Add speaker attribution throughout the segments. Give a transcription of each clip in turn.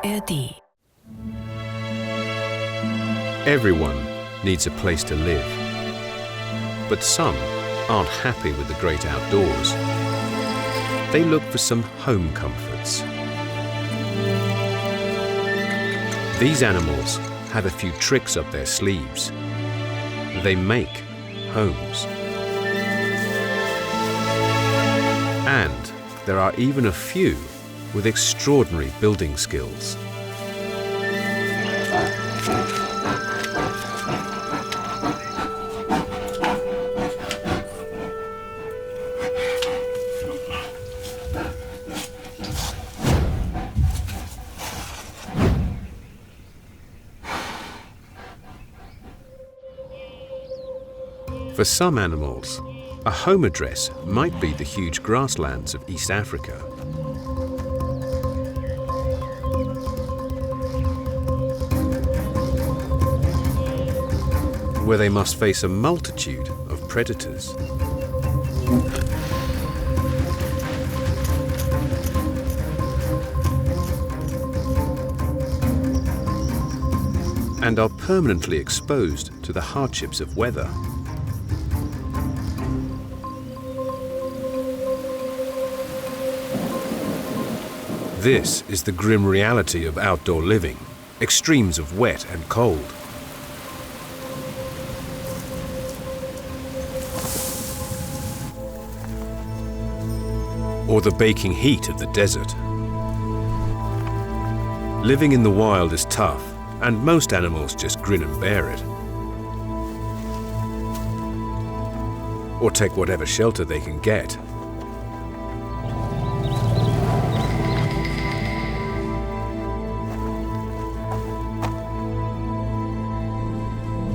Speaker 1: ARD.
Speaker 2: Everyone needs a place to live, but some aren't happy with the great outdoors. They look for some home comforts. These animals have a few tricks up their sleeves. They make homes. And there are even a few with extraordinary building skills. For some animals, a home address might be the huge grasslands of East Africa. Where they must face a multitude of predators. And are permanently exposed to the hardships of weather. This is the grim reality of outdoor living, extremes of wet and cold. Or the baking heat of the desert. Living in the wild is tough, and most animals just grin and bear it. Or take whatever shelter they can get.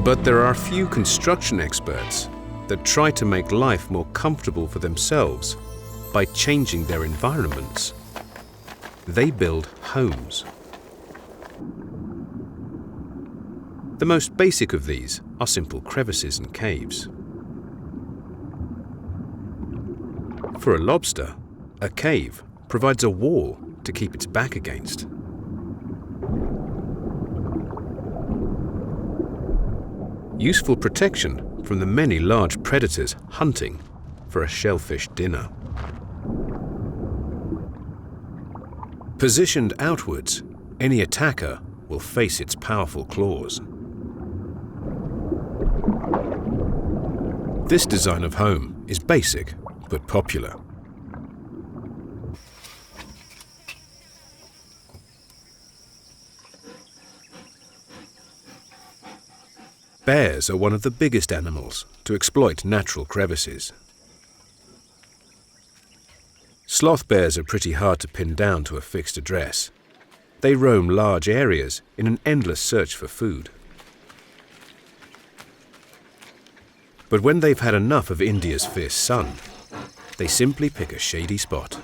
Speaker 2: But there are a few construction experts that try to make life more comfortable for themselves by changing their environments. They build homes. The most basic of these are simple crevices and caves. For a lobster, a cave provides a wall to keep its back against. Useful protection from the many large predators hunting for a shellfish dinner. Positioned outwards, any attacker will face its powerful claws. This design of home is basic but popular. Bears are one of the biggest animals to exploit natural crevices. Sloth bears are pretty hard to pin down to a fixed address. They roam large areas in an endless search for food. But when they've had enough of India's fierce sun, they simply pick a shady spot.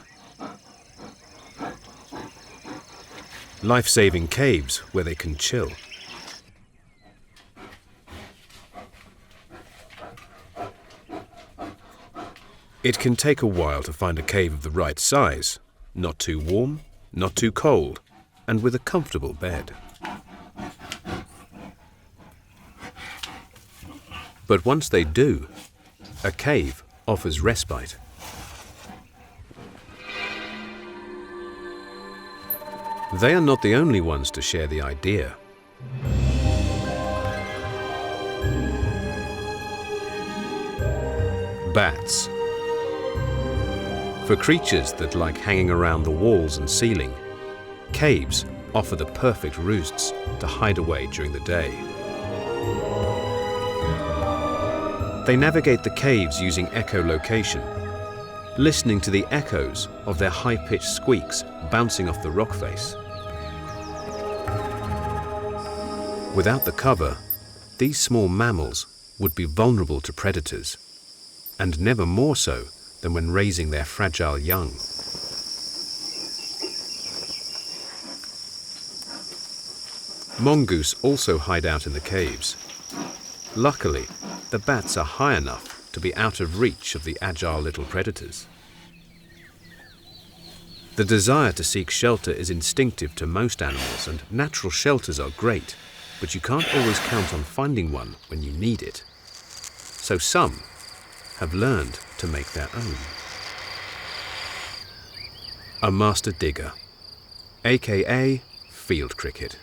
Speaker 2: Life-saving caves where they can chill. It can take a while to find a cave of the right size, not too warm, not too cold, and with a comfortable bed. But once they do, a cave offers respite. They are not the only ones to share the idea. Bats. For creatures that like hanging around the walls and ceiling, caves offer the perfect roosts to hide away during the day. They navigate the caves using echolocation, listening to the echoes of their high-pitched squeaks bouncing off the rock face. Without the cover, these small mammals would be vulnerable to predators, and never more so than when raising their fragile young. Mongoose also hide out in the caves. Luckily, the bats are high enough to be out of reach of the agile little predators. The desire to seek shelter is instinctive to most animals, and natural shelters are great, but you can't always count on finding one when you need it. So some have learned to make their own. A master digger, aka field cricket.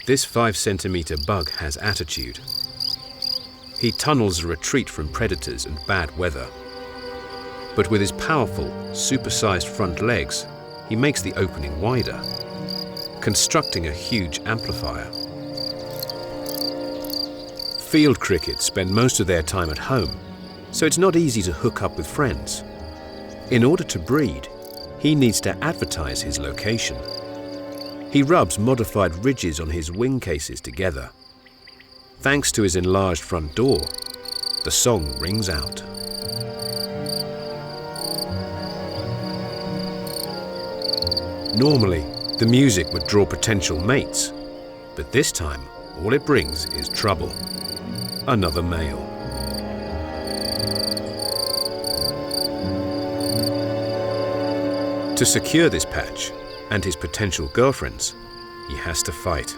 Speaker 2: This 5-centimeter bug has attitude. He tunnels a retreat from predators and bad weather. But with his powerful, supersized front legs, he makes the opening wider, constructing a huge amplifier. Field crickets spend most of their time at home, so it's not easy to hook up with friends. In order to breed, he needs to advertise his location. He rubs modified ridges on his wing cases together. Thanks to his enlarged front door, the song rings out. Normally, the music would draw potential mates, but this time, all it brings is trouble. Another male. To secure this patch and his potential girlfriends, he has to fight.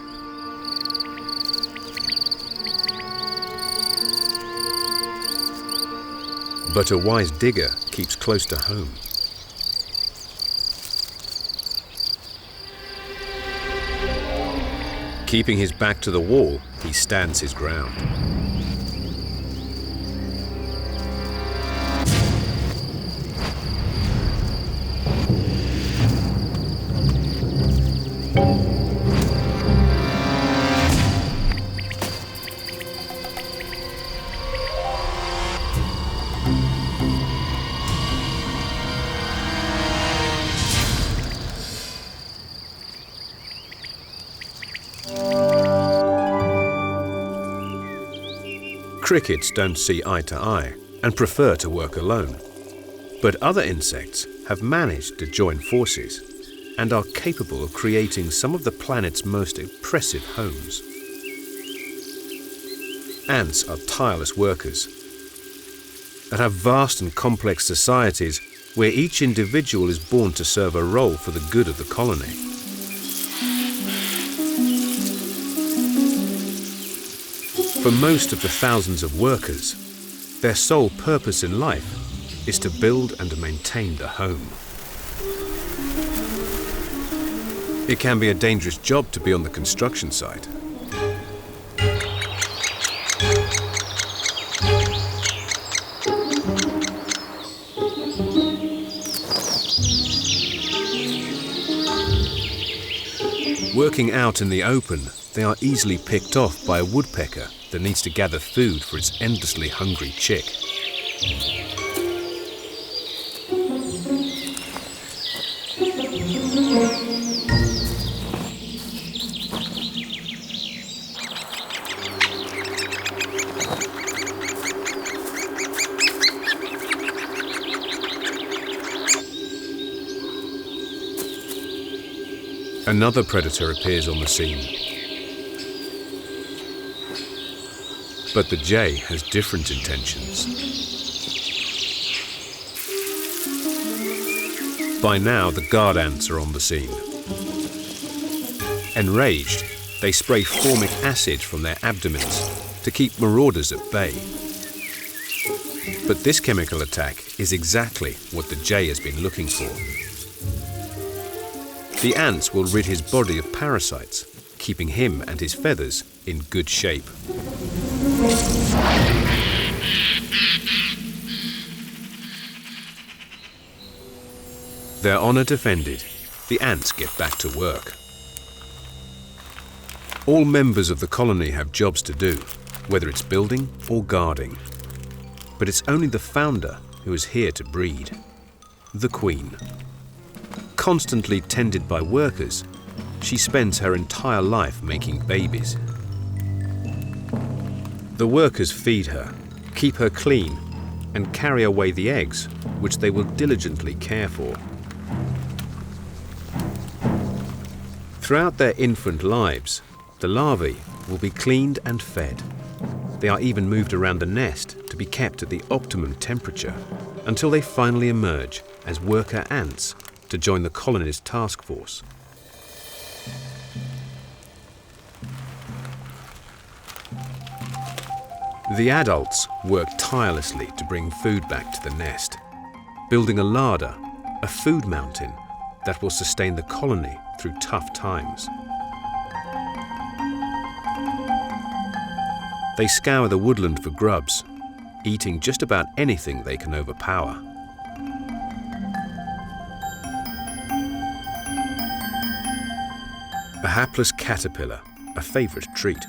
Speaker 2: But a wise digger keeps close to home. Keeping his back to the wall, he stands his ground. Crickets don't see eye to eye and prefer to work alone. But other insects have managed to join forces and are capable of creating some of the planet's most impressive homes. Ants are tireless workers that have vast and complex societies where each individual is born to serve a role for the good of the colony. For most of the thousands of workers, their sole purpose in life is to build and maintain the home. It can be a dangerous job to be on the construction site. Working out in the open, they are easily picked off by a woodpecker that needs to gather food for its endlessly hungry chick. Another predator appears on the scene. But the jay has different intentions. By now, the guard ants are on the scene. Enraged, they spray formic acid from their abdomens to keep marauders at bay. But this chemical attack is exactly what the jay has been looking for. The ants will rid his body of parasites, keeping him and his feathers in good shape. Their honor defended, the ants get back to work. All members of the colony have jobs to do, whether it's building or guarding. But it's only the founder who is here to breed, the queen. Constantly tended by workers, she spends her entire life making babies. The workers feed her, keep her clean, and carry away the eggs, which they will diligently care for. Throughout their infant lives, the larvae will be cleaned and fed. They are even moved around the nest to be kept at the optimum temperature. until they finally emerge as worker ants to join the colonies' task force. The adults work tirelessly to bring food back to the nest, building a larder, a food mountain that will sustain the colony through tough times. They scour the woodland for grubs, eating just about anything they can overpower. A hapless caterpillar, a favorite treat.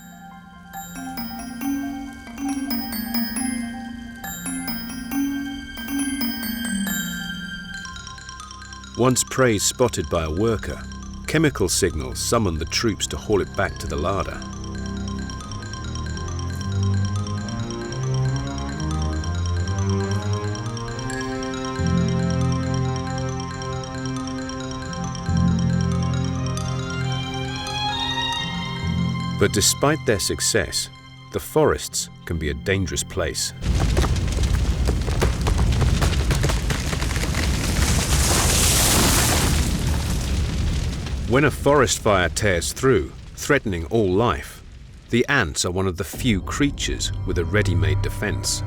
Speaker 2: Once prey spotted by a worker, chemical signals summon the troops to haul it back to the larder. But despite their success, the forests can be a dangerous place. When a forest fire tears through, threatening all life, the ants are one of the few creatures with a ready-made defense.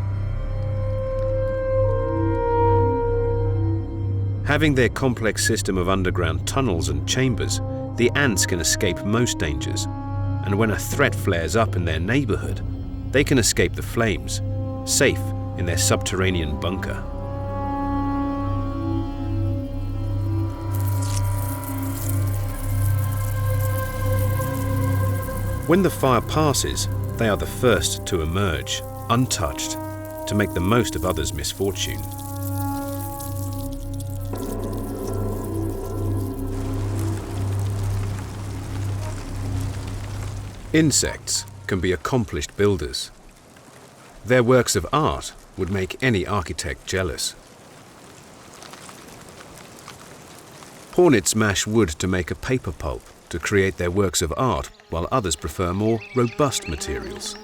Speaker 2: Having their complex system of underground tunnels and chambers, the ants can escape most dangers, and when a threat flares up in their neighborhood, they can escape the flames, safe in their subterranean bunker. When the fire passes, they are the first to emerge, untouched, to make the most of others' misfortune. Insects can be accomplished builders. Their works of art would make any architect jealous. Hornets mash wood to make a paper pulp to create their works of art, while others prefer more robust materials.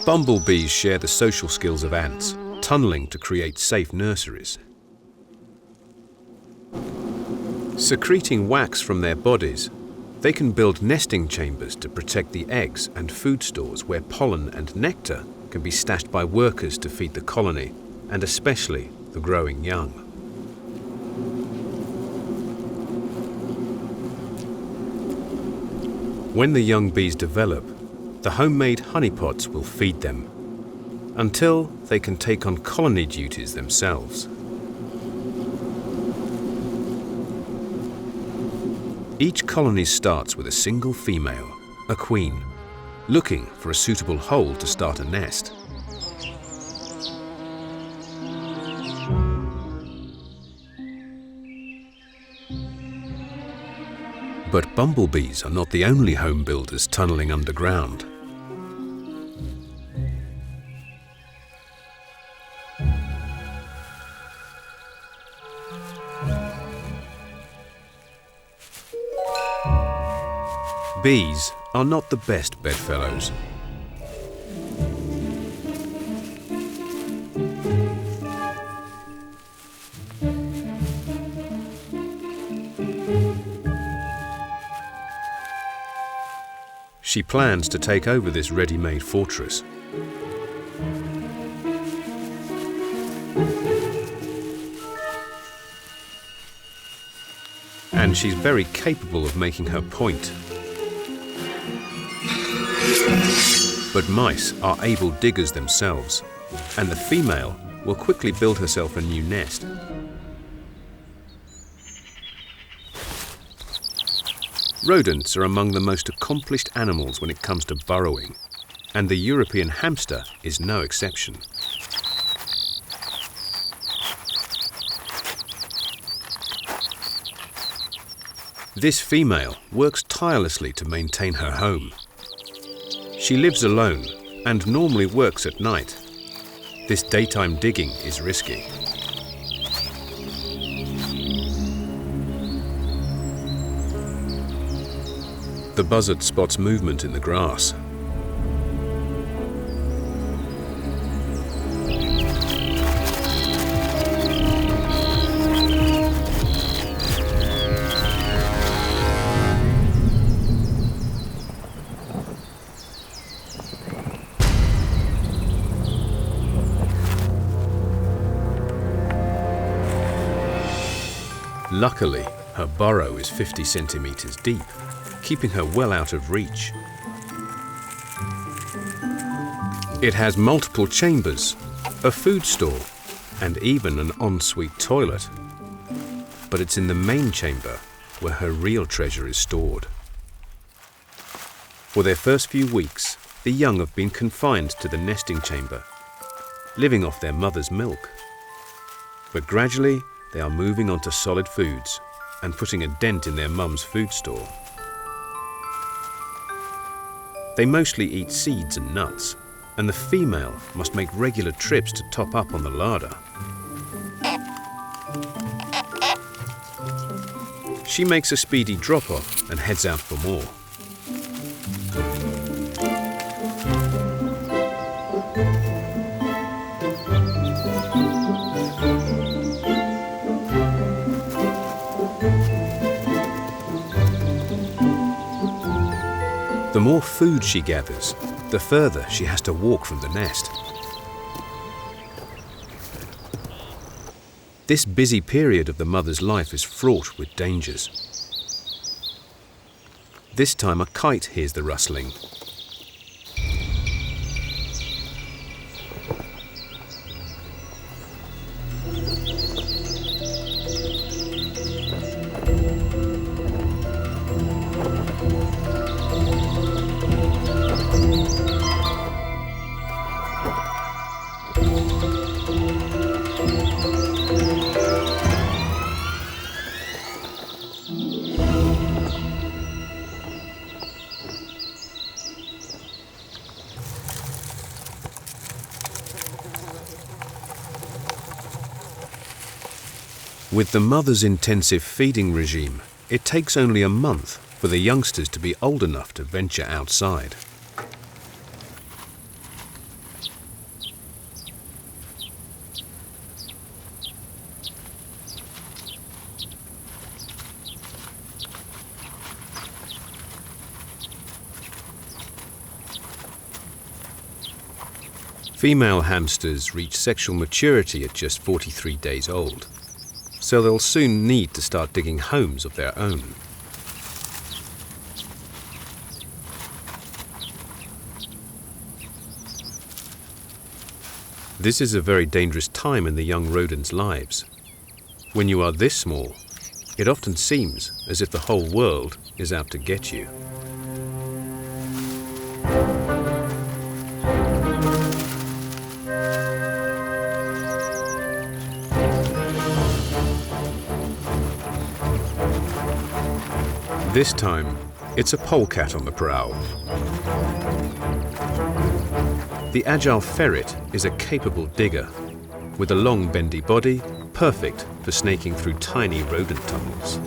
Speaker 2: Bumblebees share the social skills of ants, tunneling to create safe nurseries. Secreting wax from their bodies, they can build nesting chambers to protect the eggs and food stores where pollen and nectar can be stashed by workers to feed the colony, and especially the growing young. When the young bees develop, the homemade honeypots will feed them, until they can take on colony duties themselves. Each colony starts with a single female, a queen, looking for a suitable hole to start a nest. But bumblebees are not the only home builders tunneling underground. Bees are not the best bedfellows. She plans to take over this ready-made fortress. And she's very capable of making her point. But mice are able diggers themselves, and the female will quickly build herself a new nest. Rodents are among the most accomplished animals when it comes to burrowing, and the European hamster is no exception. This female works tirelessly to maintain her home. She lives alone and normally works at night. This daytime digging is risky. The buzzard spots movement in the grass. Luckily, her burrow is 50 centimeters deep, keeping her well out of reach. It has multiple chambers, a food store, and even an ensuite toilet. But it's in the main chamber where her real treasure is stored. For their first few weeks, the young have been confined to the nesting chamber, living off their mother's milk. But gradually, they are moving on to solid foods and putting a dent in their mum's food store. They mostly eat seeds and nuts, and the female must make regular trips to top up on the larder. She makes a speedy drop-off and heads out for more. The more food she gathers, the further she has to walk from the nest. This busy period of the mother's life is fraught with dangers. This time a kite hears the rustling. With the mother's intensive feeding regime, it takes only a month for the youngsters to be old enough to venture outside. Female hamsters reach sexual maturity at just 43 days old, so they'll soon need to start digging homes of their own. This is a very dangerous time in the young rodents' lives. When you are this small, it often seems as if the whole world is out to get you. This time, it's a polecat on the prowl. The agile ferret is a capable digger, with a long bendy body, perfect for snaking through tiny rodent tunnels.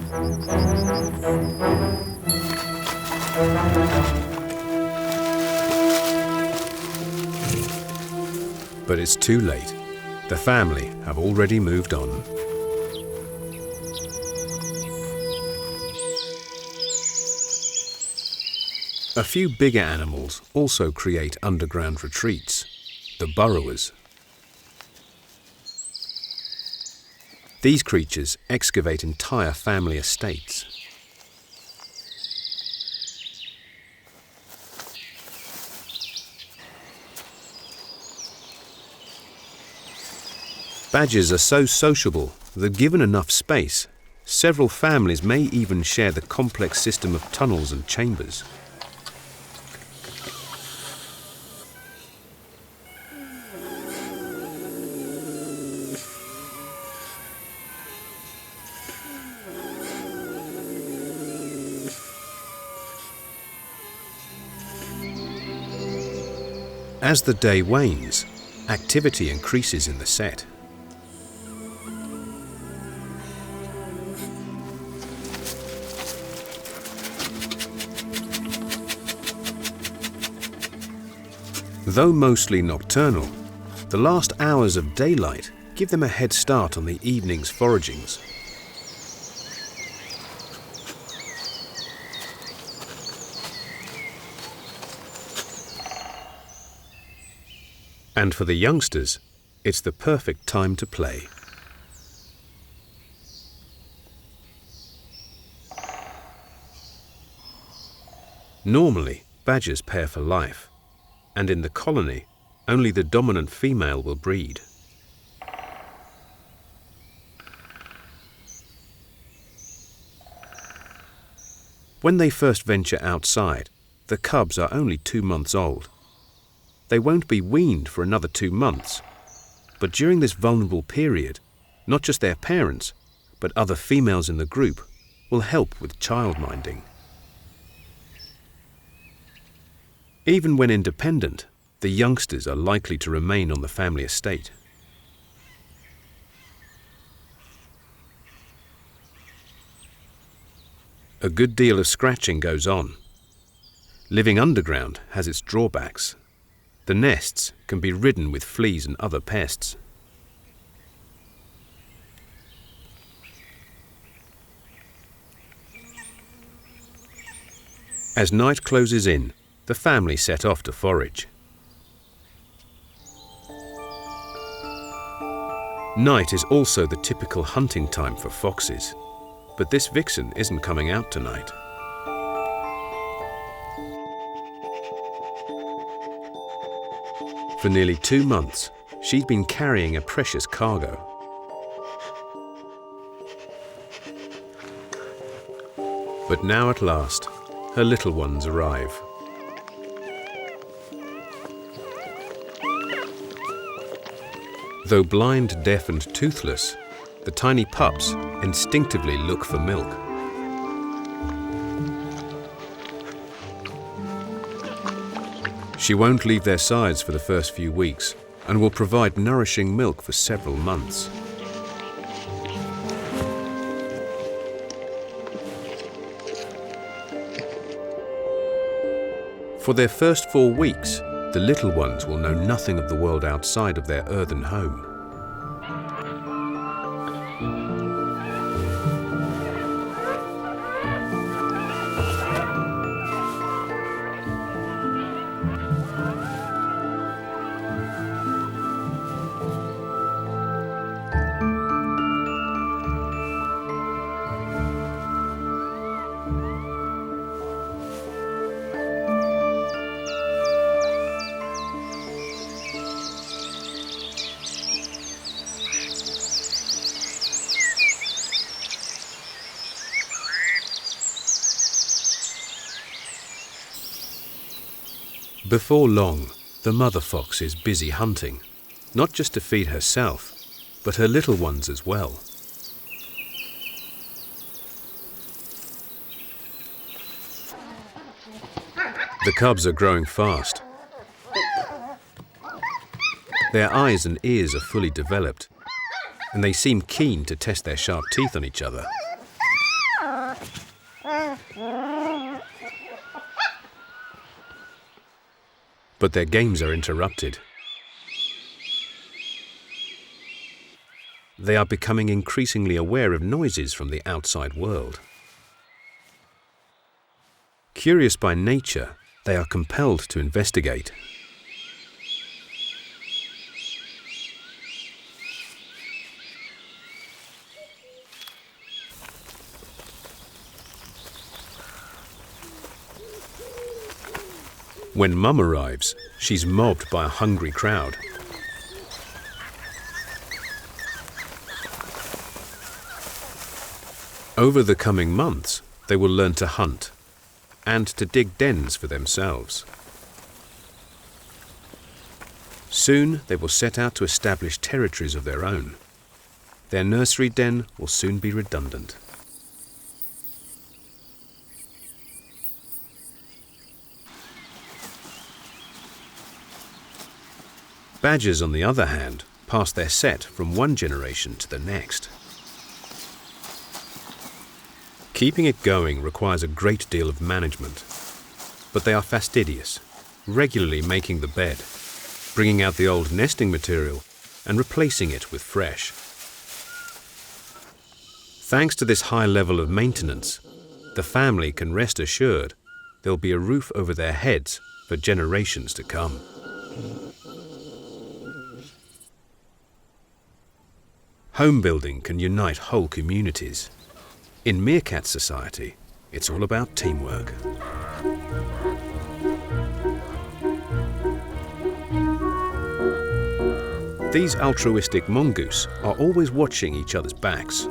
Speaker 2: But it's too late. The family have already moved on. A few bigger animals also create underground retreats, the burrowers. These creatures excavate entire family estates. Badgers are so sociable that given enough space, several families may even share the complex system of tunnels and chambers. As the day wanes, activity increases in the set. Though mostly nocturnal, the last hours of daylight give them a head start on the evening's foragings. And for the youngsters, it's the perfect time to play. Normally, badgers pair for life, and in the colony, only the dominant female will breed. When they first venture outside, the cubs are only 2 months old. They won't be weaned for another 2 months, but during this vulnerable period, not just their parents, but other females in the group will help with childminding. Even when independent, the youngsters are likely to remain on the family estate. A good deal of scratching goes on. Living underground has its drawbacks. The nests can be ridden with fleas and other pests. As night closes in, the family set off to forage. Night is also the typical hunting time for foxes, but this vixen isn't coming out tonight. For nearly 2 months, she'd been carrying a precious cargo. But now at last, her little ones arrive. Though blind, deaf and toothless, the tiny pups instinctively look for milk. She won't leave their sides for the first few weeks and will provide nourishing milk for several months. For their first 4 weeks, the little ones will know nothing of the world outside of their earthen home. Before long, the mother fox is busy hunting, not just to feed herself, but her little ones as well. The cubs are growing fast. Their eyes and ears are fully developed, and they seem keen to test their sharp teeth on each other. But their games are interrupted. They are becoming increasingly aware of noises from the outside world. Curious by nature, they are compelled to investigate. When Mum arrives, she's mobbed by a hungry crowd. Over the coming months, they will learn to hunt and to dig dens for themselves. Soon, they will set out to establish territories of their own. Their nursery den will soon be redundant. Badgers, on the other hand, pass their set from one generation to the next. Keeping it going requires a great deal of management, but they are fastidious, regularly making the bed, bringing out the old nesting material and replacing it with fresh. Thanks to this high level of maintenance, the family can rest assured there'll be a roof over their heads for generations to come. Home building can unite whole communities. In meerkat society, it's all about teamwork. These altruistic mongoose are always watching each other's backs,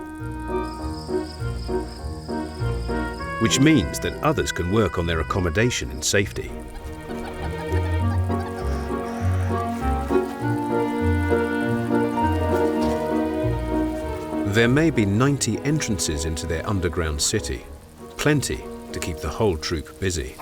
Speaker 2: which means that others can work on their accommodation in safety. There may be 90 entrances into their underground city, plenty to keep the whole troop busy.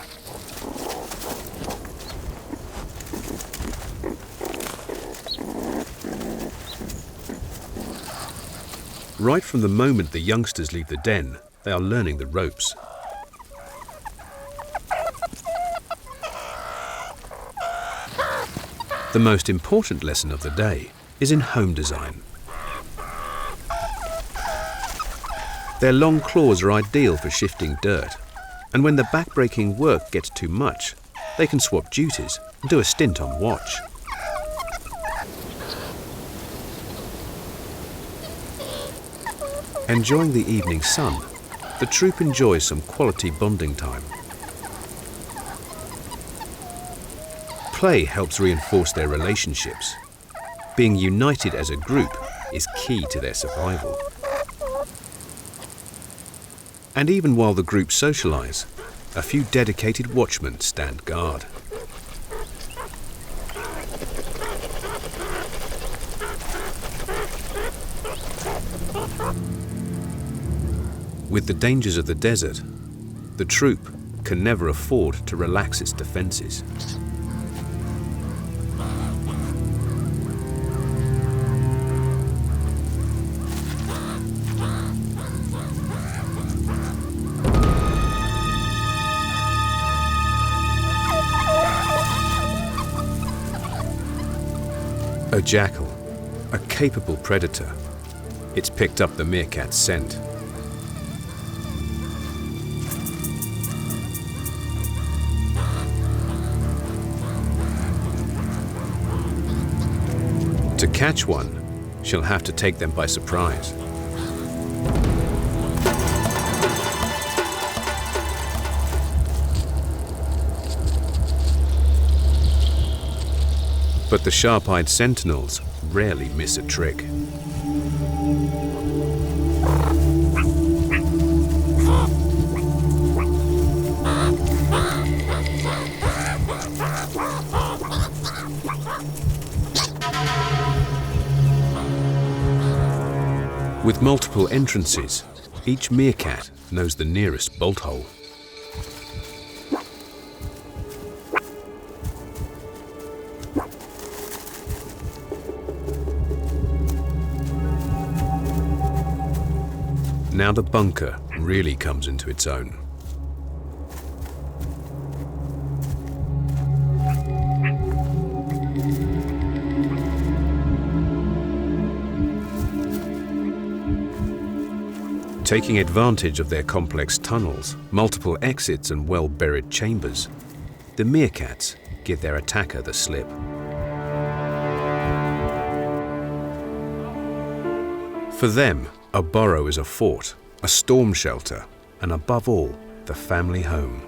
Speaker 2: Right from the moment the youngsters leave the den, they are learning the ropes. The most important lesson of the day is in home design. Their long claws are ideal for shifting dirt, and when the back-breaking work gets too much, they can swap duties and do a stint on watch. Enjoying the evening sun, the troop enjoys some quality bonding time. Play helps reinforce their relationships. Being united as a group is key to their survival. And even while the group socialize, a few dedicated watchmen stand guard. With the dangers of the desert, the troop can never afford to relax its defenses. A jackal, a capable predator. It's picked up the meerkat's scent. To catch one, she'll have to take them by surprise. But the sharp-eyed sentinels rarely miss a trick. With multiple entrances, each meerkat knows the nearest bolt hole. Now the bunker really comes into its own. Taking advantage of their complex tunnels, multiple exits and well-buried chambers, the meerkats give their attacker the slip. For them, a burrow is a fort, a storm shelter, and above all, the family home.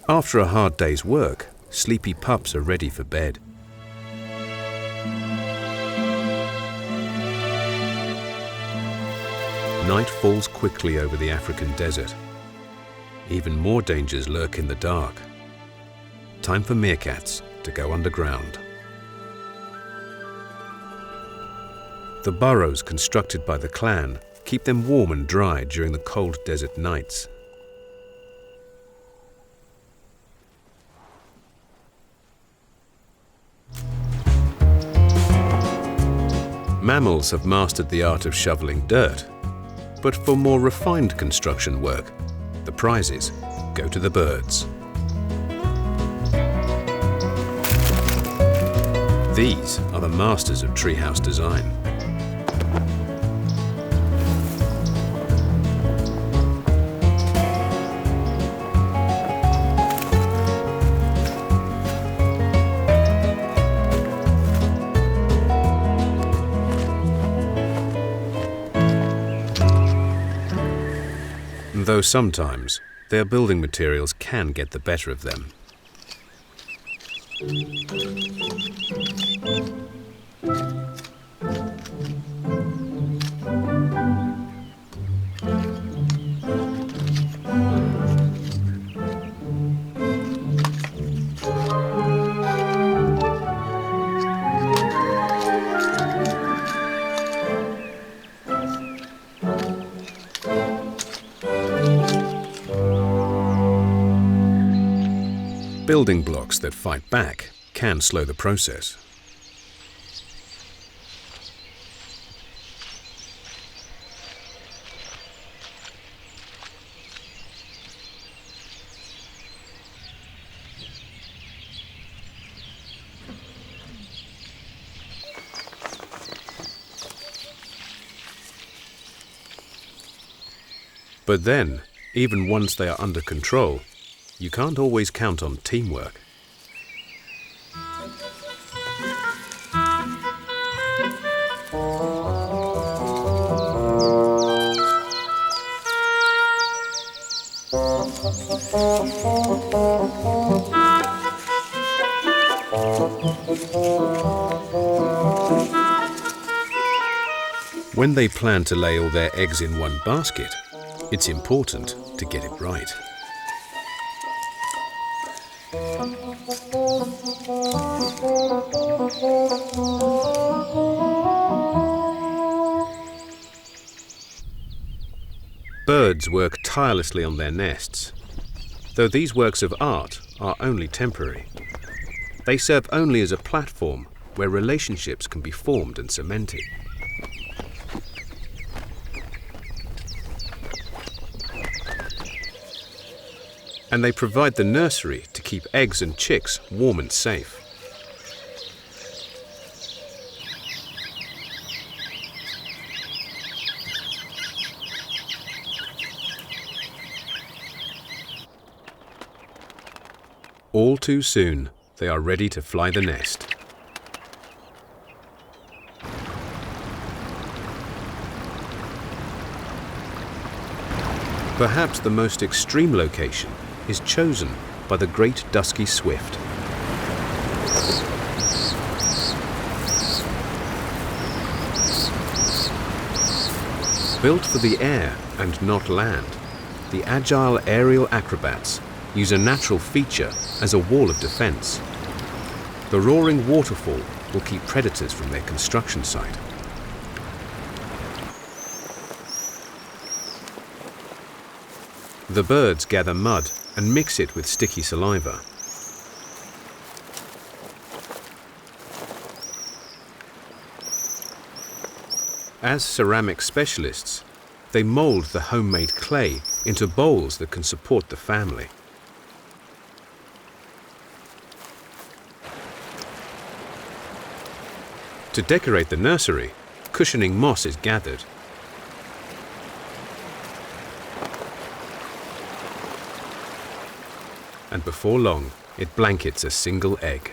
Speaker 2: After a hard day's work, sleepy pups are ready for bed. Night falls quickly over the African desert. Even more dangers lurk in the dark. Time for meerkats to go underground. The burrows constructed by the clan keep them warm and dry during the cold desert nights. Mammals have mastered the art of shoveling dirt, But for more refined construction work, the prizes go to the birds. These are the masters of treehouse design. Though sometimes their building materials can get the better of them. Building blocks that fight back can slow the process. But then, even once they are under control, you can't always count on teamwork. When they plan to lay all their eggs in one basket, it's important to get it right. Birds work tirelessly on their nests, though these works of art are only temporary. They serve only as a platform where relationships can be formed and cemented. And they provide the nursery to keep eggs and chicks warm and safe. All too soon, they are ready to fly the nest. Perhaps the most extreme location is chosen by the great dusky swift. Built for the air and not land, the agile aerial acrobats use a natural feature as a wall of defense. The roaring waterfall will keep predators from their construction site. The birds gather mud and mix it with sticky saliva. As ceramic specialists, they mold the homemade clay into bowls that can support the family. To decorate the nursery, cushioning moss is gathered. And before long, it blankets a single egg.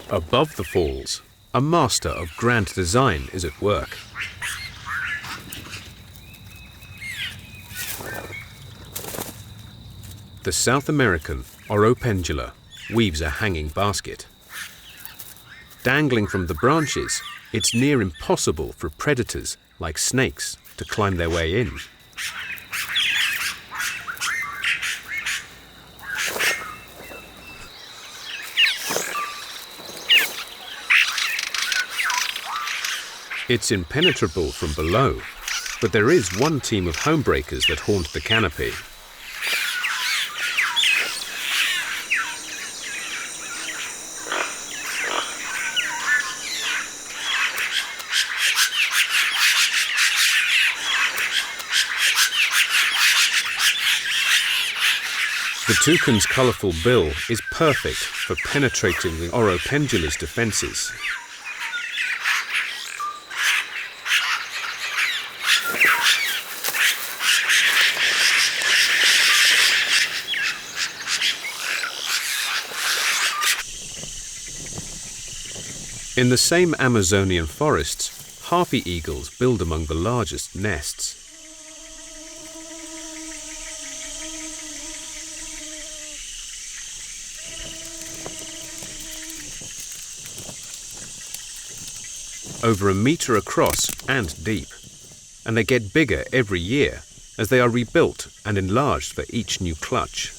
Speaker 2: Above the falls, a master of grand design is at work. The South American Oropendula weaves a hanging basket. Dangling from the branches, it's near impossible for predators like snakes to climb their way in. It's impenetrable from below, But there is one team of homebreakers that haunt the canopy. The toucan's colourful bill is perfect for penetrating the oropendula's defences. In the same Amazonian forests, harpy eagles build among the largest nests. Over a metre across and deep, and they get bigger every year as they are rebuilt and enlarged for each new clutch.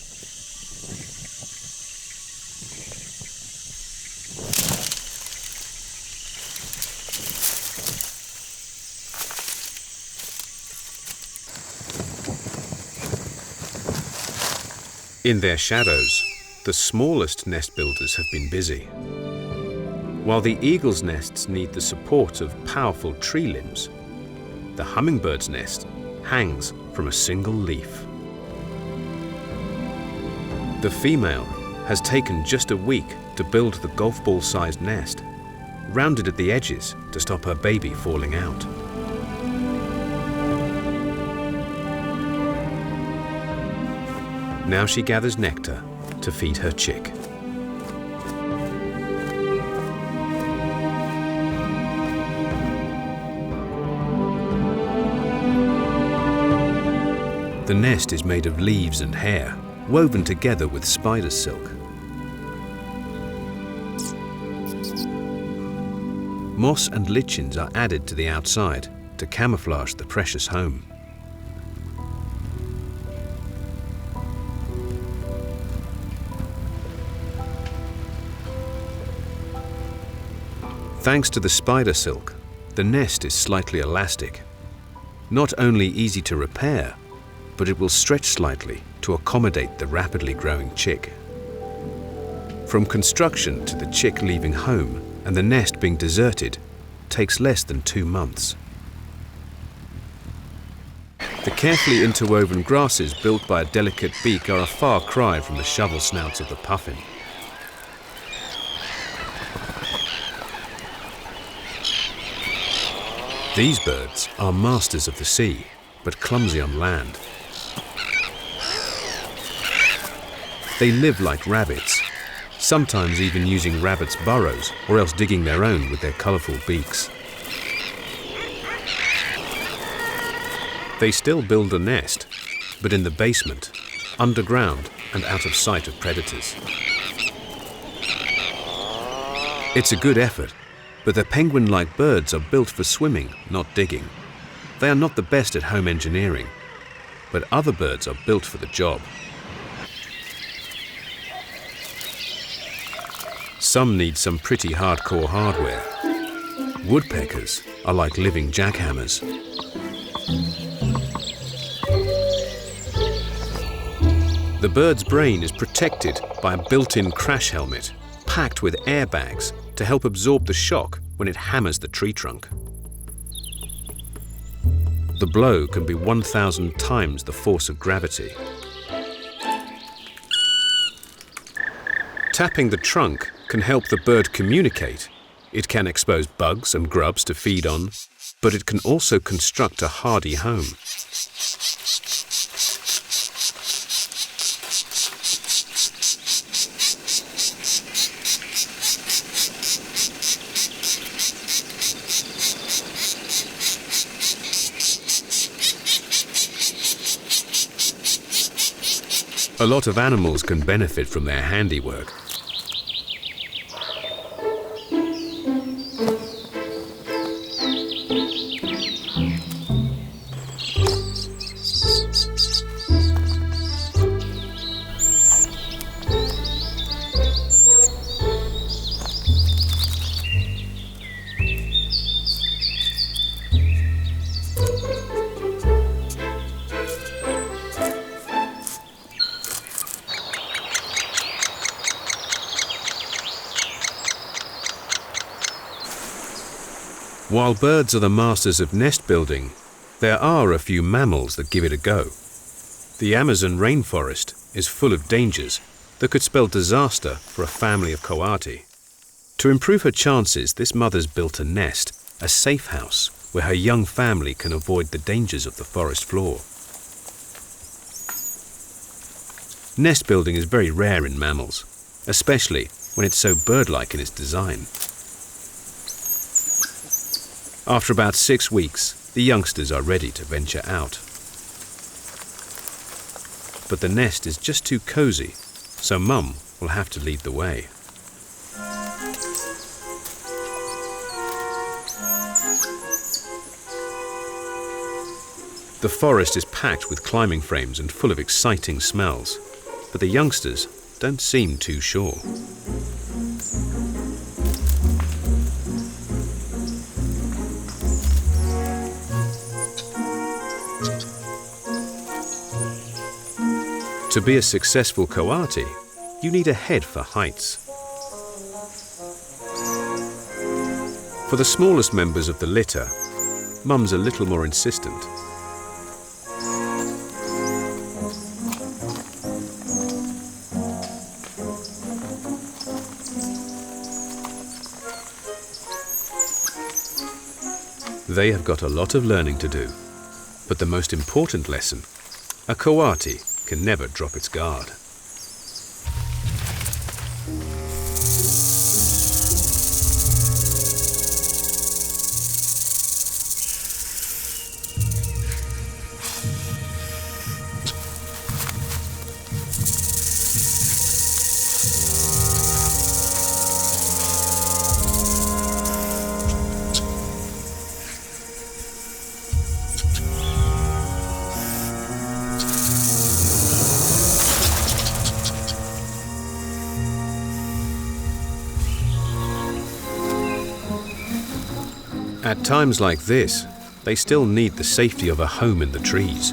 Speaker 2: In their shadows, the smallest nest builders have been busy. While the eagle's nests need the support of powerful tree limbs, the hummingbird's nest hangs from a single leaf. The female has taken just a week to build the golf ball-sized nest, rounded at the edges to stop her baby falling out. Now she gathers nectar to feed her chick. The nest is made of leaves and hair, woven together with spider silk. Moss and lichens are added to the outside to camouflage the precious home. Thanks to the spider silk, the nest is slightly elastic. Not only easy to repair, but it will stretch slightly to accommodate the rapidly growing chick. From construction to the chick leaving home and the nest being deserted takes less than 2 months. The carefully interwoven grasses built by a delicate beak are a far cry from the shovel snouts of the puffin. These birds are masters of the sea, but clumsy on land. They live like rabbits, sometimes even using rabbits' burrows or else digging their own with their colourful beaks. They still build a nest, but in the basement, underground and out of sight of predators. It's a good effort, but the penguin-like birds are built for swimming, not digging. They are not the best at home engineering, but other birds are built for the job. Some need some pretty hardcore hardware. Woodpeckers are like living jackhammers. The bird's brain is protected by a built-in crash helmet, packed with airbags to help absorb the shock when it hammers the tree trunk. The blow can be 1,000 times the force of gravity. Tapping the trunk can help the bird communicate. It can expose bugs and grubs to feed on, but it can also construct a hardy home. A lot of animals can benefit from their handiwork. While birds are the masters of nest building, there are a few mammals that give it a go. The Amazon rainforest is full of dangers that could spell disaster for a family of coati. To improve her chances, this mother's built a nest, a safe house, where her young family can avoid the dangers of the forest floor. Nest building is very rare in mammals, especially when it's so bird-like in its design. After about 6 weeks, the youngsters are ready to venture out. But the nest is just too cozy, so Mum will have to lead the way. The forest is packed with climbing frames and full of exciting smells, but the youngsters don't seem too sure. To be a successful coati, you need a head for heights. For the smallest members of the litter, Mum's a little more insistent. They have got a lot of learning to do, but the most important lesson, a coati can never drop its guard. At times like this, they still need the safety of a home in the trees.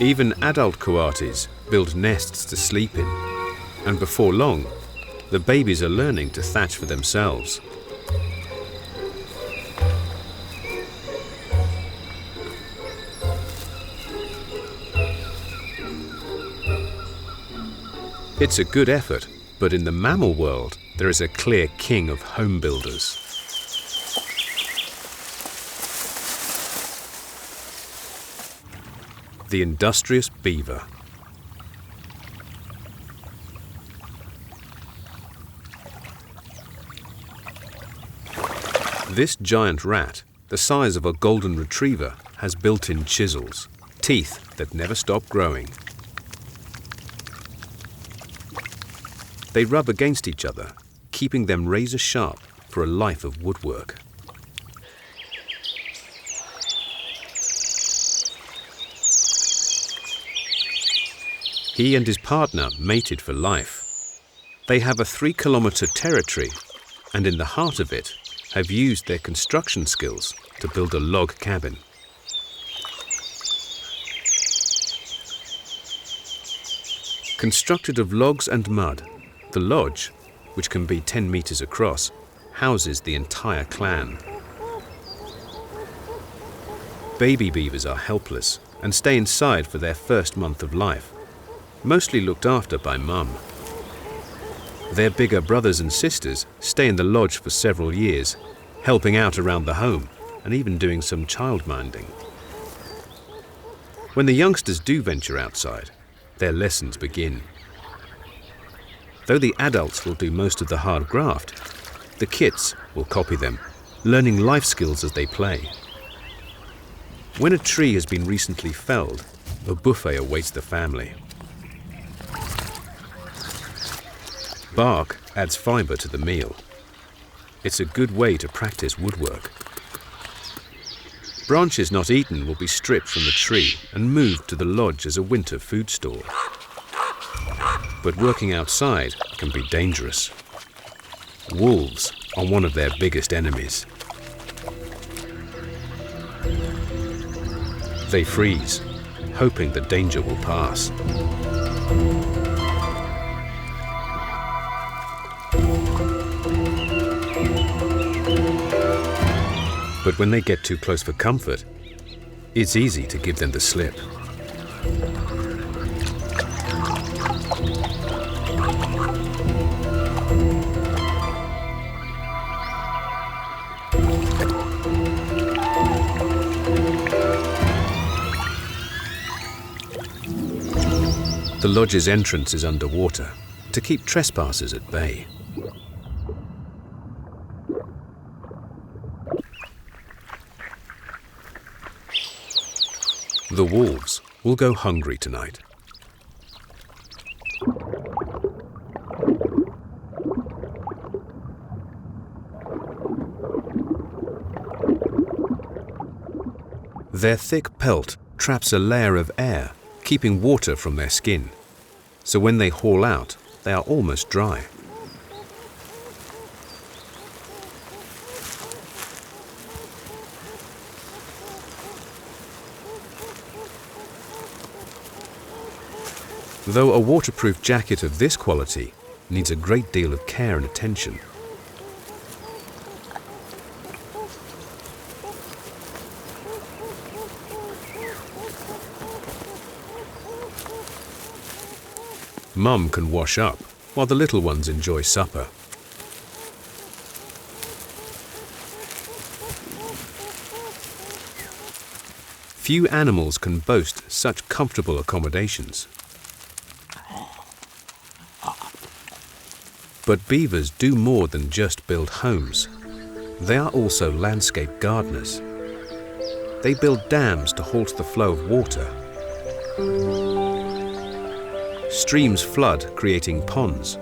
Speaker 2: Even adult coatis build nests to sleep in, and before long, the babies are learning to thatch for themselves. It's a good effort, but in the mammal world, there is a clear king of home builders. The industrious beaver. This giant rat, the size of a golden retriever, has built-in chisels, teeth that never stop growing. They rub against each other, keeping them razor sharp for a life of woodwork. He and his partner mated for life. They have a 3-kilometer territory, and in the heart of it, have used their construction skills to build a log cabin. Constructed of logs and mud, the lodge, which can be 10 meters across, houses the entire clan. Baby beavers are helpless and stay inside for their first month of life, mostly looked after by Mum. Their bigger brothers and sisters stay in the lodge for several years, helping out around the home and even doing some childminding. When the youngsters do venture outside, their lessons begin. Though the adults will do most of the hard graft, the kits will copy them, learning life skills as they play. When a tree has been recently felled, a buffet awaits the family. Bark adds fiber to the meal. It's a good way to practice woodwork. Branches not eaten will be stripped from the tree and moved to the lodge as a winter food store. But working outside can be dangerous. Wolves are one of their biggest enemies. They freeze, hoping the danger will pass. But when they get too close for comfort, it's easy to give them the slip. The lodge's entrance is underwater to keep trespassers at bay. The wolves will go hungry tonight. Their thick pelt traps a layer of air, keeping water from their skin, so when they haul out, they are almost dry. Though a waterproof jacket of this quality needs a great deal of care and attention. Mum can wash up while the little ones enjoy supper. Few animals can boast such comfortable accommodations. But beavers do more than just build homes. They are also landscape gardeners. They build dams to halt the flow of water. Streams flood, creating ponds,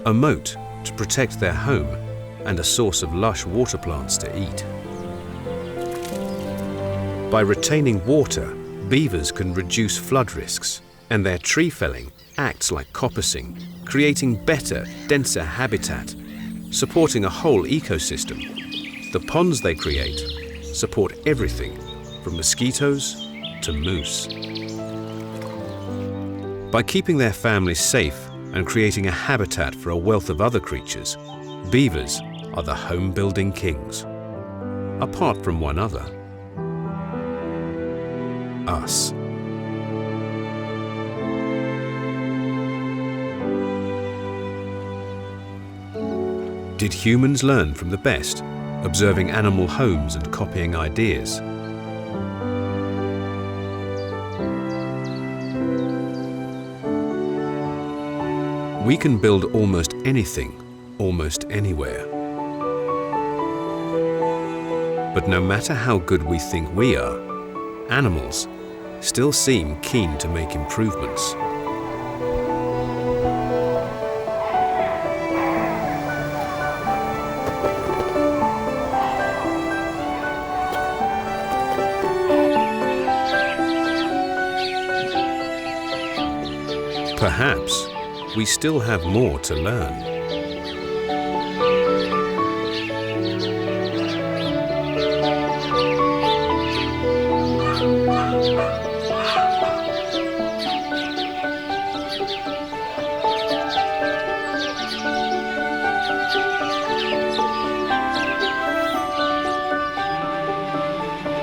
Speaker 2: a moat to protect their home, and a source of lush water plants to eat. By retaining water, beavers can reduce flood risks, and their tree felling acts like coppicing, creating better, denser habitat, supporting a whole ecosystem. The ponds they create support everything from mosquitoes to moose. By keeping their families safe and creating a habitat for a wealth of other creatures, beavers are the home-building kings, apart from one other: us. Did humans learn from the best, observing animal homes and copying ideas? We can build almost anything, almost anywhere. But no matter how good we think we are, animals still seem keen to make improvements. Perhaps we still have more to learn.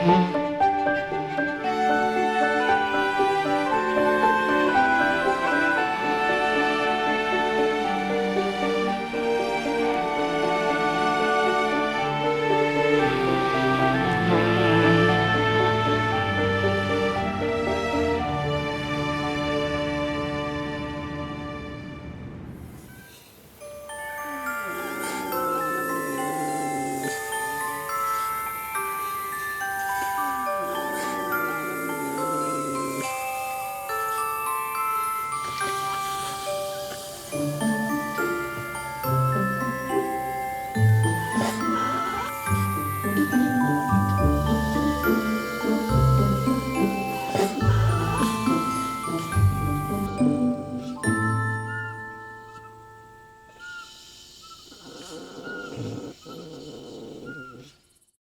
Speaker 1: Mm-hmm.